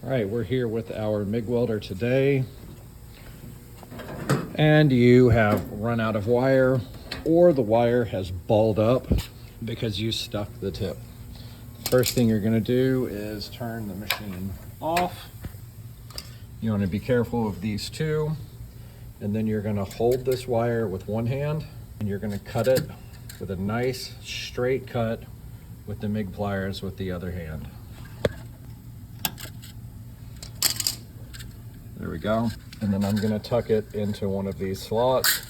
All right, we're here with our MIG welder today, and you have run out of wire, or the wire has balled up because you stuck the tip. First thing you're going to do is turn the machine off. You want to be careful of these two, and then you're going to hold this wire with one hand, and you're going to cut it with a nice straight cut with the MIG pliers with the other hand. There we go. And then I'm going to tuck it into one of these slots,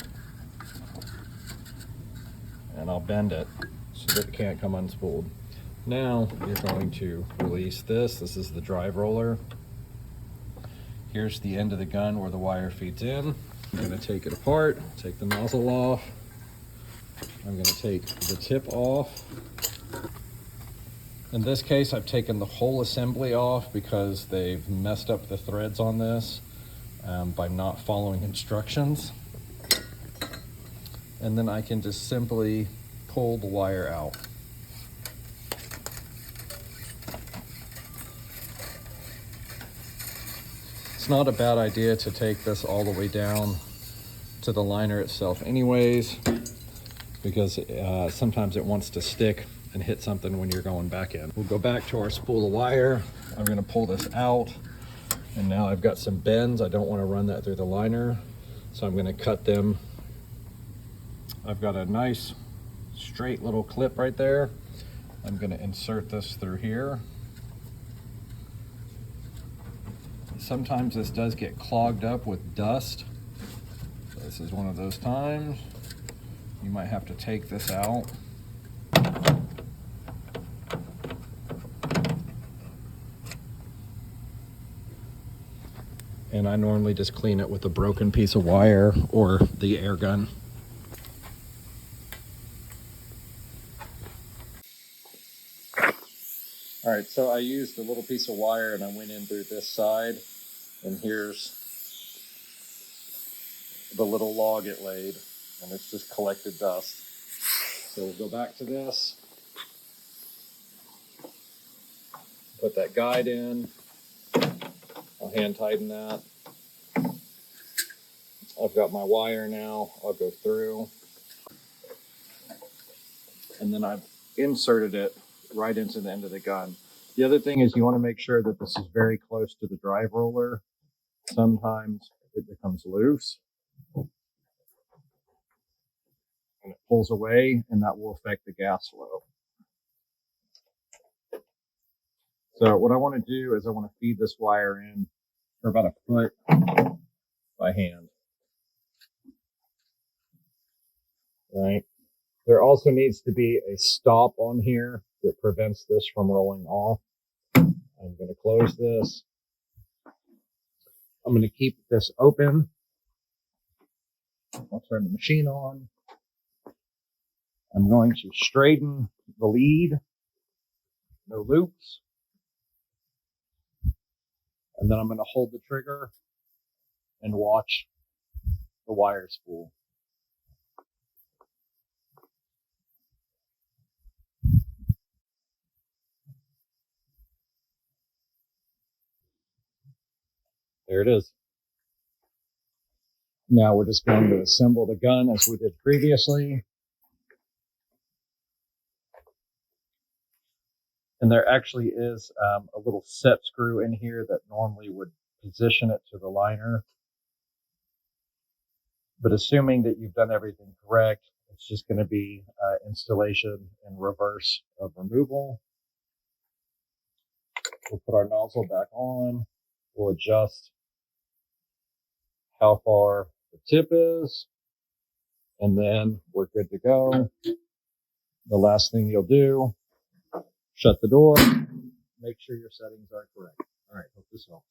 and I'll bend it so that it can't come unspooled. Now you're going to release this. This is the drive roller. Here's the end of the gun where the wire feeds in. I'm going to take it apart, take the nozzle off. I'm going to take the tip off. In this case, I've taken the whole assembly off because they've messed up the threads on this by not following instructions. And then I can just simply pull the wire out. It's not a bad idea to take this all the way down to the liner itself anyways, because sometimes it wants to stick and hit something when you're going back in. We'll go back to our spool of wire. I'm going to pull this out, and now I've got some bends. I don't want to run that through the liner, so I'm going to cut them. I've got a nice straight little clip right there. I'm going to insert this through here. Sometimes this does get clogged up with dust. So this is one of those times. You might have to take this out. And I normally just clean it with a broken piece of wire or the air gun. All right, so I used a little piece of wire and I went in through this side, and here's the little log it laid, and it's just collected dust. So we'll go back to this, put that guide in, I'll hand tighten that. I've got my wire now, I'll go through, and then I've inserted it right into the end of the gun. The other thing is you want to make sure that this is very close to the drive roller. Sometimes it becomes loose and it pulls away, and that will affect the gas flow. So what I want to do is I want to feed this wire in for about a foot by hand. Right. There also needs to be a stop on here that prevents this from rolling off. I'm going to close this. I'm going to keep this open. I'll turn the machine on. I'm going to straighten the lead. No loops. And then I'm going to hold the trigger and watch the wire spool. There it is. Now we're just going to assemble the gun as we did previously. And there actually is a little set screw in here that normally would position it to the liner. But assuming that you've done everything correct, it's just going to be installation in reverse of removal. We'll put our nozzle back on. We'll adjust how far the tip is, and then we're good to go. The last thing you'll do, shut the door, make sure your settings are correct. All right, hope this helps.